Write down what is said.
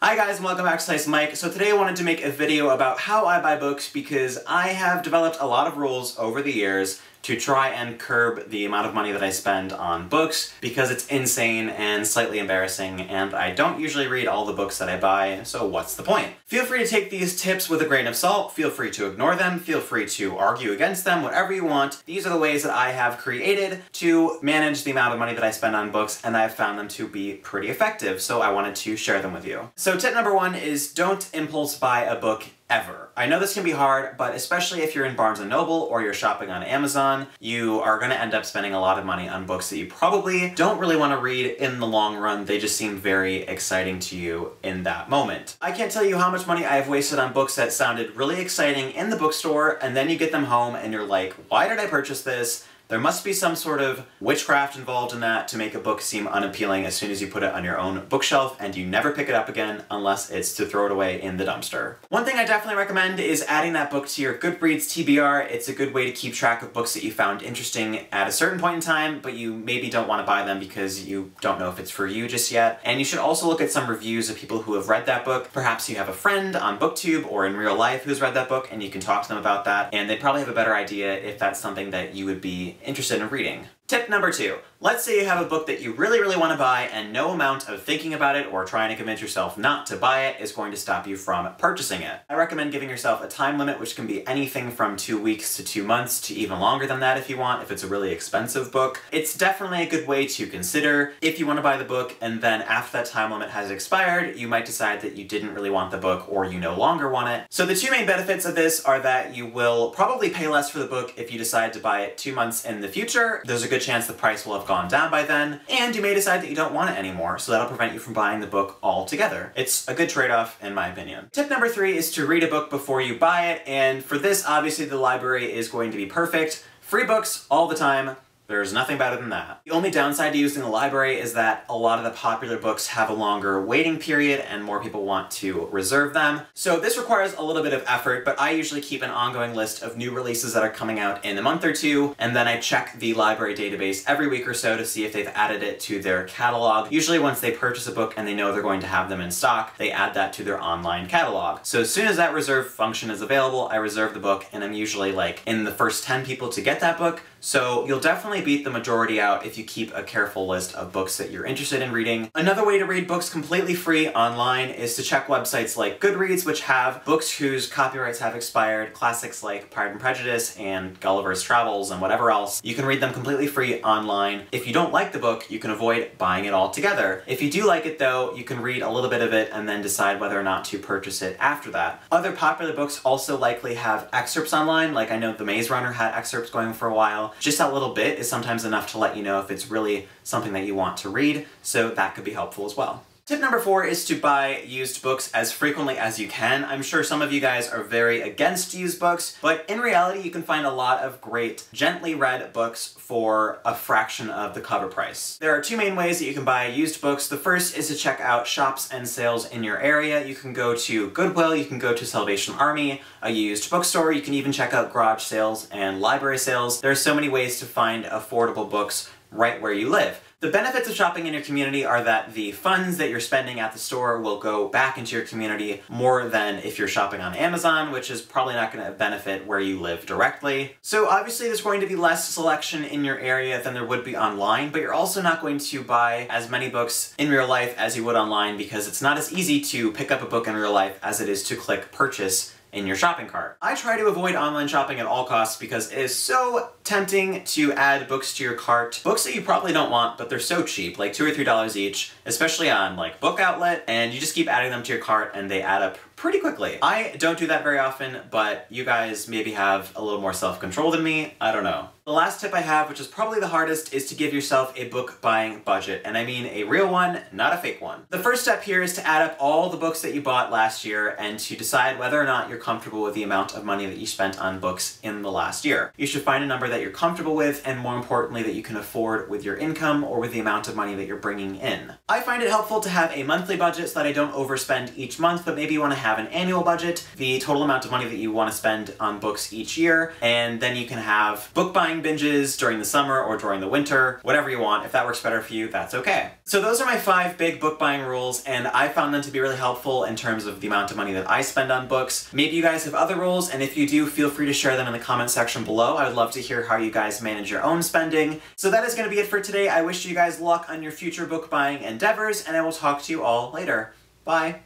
Hi guys, and welcome back to Slice Mike. So today I wanted to make a video about how I buy books because I have developed a lot of rules over the years to try and curb the amount of money that I spend on books because it's insane and slightly embarrassing, and I don't usually read all the books that I buy, so what's the point? Feel free to take these tips with a grain of salt, feel free to ignore them, feel free to argue against them, whatever you want. These are the ways that I have created to manage the amount of money that I spend on books, and I've found them to be pretty effective, so I wanted to share them with you. So tip number one is don't impulse buy a book ever. I know this can be hard, but especially if you're in Barnes & Noble or you're shopping on Amazon, you are going to end up spending a lot of money on books that you probably don't really want to read in the long run. They just seem very exciting to you in that moment. I can't tell you how much money I have wasted on books that sounded really exciting in the bookstore, and then you get them home and you're like, why did I purchase this? There must be some sort of witchcraft involved in that to make a book seem unappealing as soon as you put it on your own bookshelf, and you never pick it up again unless it's to throw it away in the dumpster. One thing I definitely recommend is adding that book to your Goodreads TBR. It's a good way to keep track of books that you found interesting at a certain point in time, but you maybe don't want to buy them because you don't know if it's for you just yet. And you should also look at some reviews of people who have read that book. Perhaps you have a friend on BookTube or in real life who's read that book, and you can talk to them about that, and they'd probably have a better idea if that's something that you would be interested in reading. Tip number two. Let's say you have a book that you really want to buy, and no amount of thinking about it or trying to convince yourself not to buy it is going to stop you from purchasing it. I recommend giving yourself a time limit, which can be anything from 2 weeks to 2 months to even longer than that if you want, if it's a really expensive book. It's definitely a good way to consider if you want to buy the book, and then after that time limit has expired, you might decide that you didn't really want the book or you no longer want it. So the two main benefits of this are that you will probably pay less for the book if you decide to buy it 2 months in the future. There's a good chance the price will have gone down by then, and you may decide that you don't want it anymore, so that'll prevent you from buying the book altogether. It's a good trade-off, in my opinion. Tip number three is to read a book before you buy it, and for this, obviously the library is going to be perfect. Free books all the time. There's nothing better than that. The only downside to using the library is that a lot of the popular books have a longer waiting period and more people want to reserve them. So this requires a little bit of effort, but I usually keep an ongoing list of new releases that are coming out in a month or two, and then I check the library database every week or so to see if they've added it to their catalog. Usually once they purchase a book and they know they're going to have them in stock, they add that to their online catalog. So as soon as that reserve function is available, I reserve the book, and I'm usually like in the first 10 people to get that book. So you'll definitely beat the majority out if you keep a careful list of books that you're interested in reading. Another way to read books completely free online is to check websites like Goodreads, which have books whose copyrights have expired, classics like Pride and Prejudice and Gulliver's Travels and whatever else. You can read them completely free online. If you don't like the book, you can avoid buying it altogether. If you do like it though, you can read a little bit of it and then decide whether or not to purchase it after that. Other popular books also likely have excerpts online, like I know The Maze Runner had excerpts going for a while. Just that little bit is sometimes enough to let you know if it's really something that you want to read, so that could be helpful as well. Tip number four is to buy used books as frequently as you can. I'm sure some of you guys are very against used books, but in reality you can find a lot of great, gently read books for a fraction of the cover price. There are two main ways that you can buy used books. The first is to check out shops and sales in your area. You can go to Goodwill, you can go to Salvation Army, a used bookstore, you can even check out garage sales and library sales. There are so many ways to find affordable books right where you live. The benefits of shopping in your community are that the funds that you're spending at the store will go back into your community more than if you're shopping on Amazon, which is probably not going to benefit where you live directly. So obviously there's going to be less selection in your area than there would be online, but you're also not going to buy as many books in real life as you would online because it's not as easy to pick up a book in real life as it is to click purchase in your shopping cart. I try to avoid online shopping at all costs because it is so tempting to add books to your cart. Books that you probably don't want, but they're so cheap, like $2 or $3 each, especially on like Book Outlet, and you just keep adding them to your cart and they add up pretty quickly. I don't do that very often, but you guys maybe have a little more self-control than me. I don't know. The last tip I have, which is probably the hardest, is to give yourself a book buying budget. And I mean a real one, not a fake one. The first step here is to add up all the books that you bought last year and to decide whether or not you're comfortable with the amount of money that you spent on books in the last year. You should find a number that you're comfortable with, and more importantly, that you can afford with your income or with the amount of money that you're bringing in. I find it helpful to have a monthly budget so that I don't overspend each month, but maybe you want to have an annual budget, the total amount of money that you want to spend on books each year, and then you can have book buying binges during the summer or during the winter, whatever you want. If that works better for you, that's okay. So those are my 5 big book buying rules, and I found them to be really helpful in terms of the amount of money that I spend on books. Maybe you guys have other rules, and if you do, feel free to share them in the comment section below. I would love to hear how you guys manage your own spending. So that is going to be it for today. I wish you guys luck on your future book buying endeavors, and I will talk to you all later. Bye!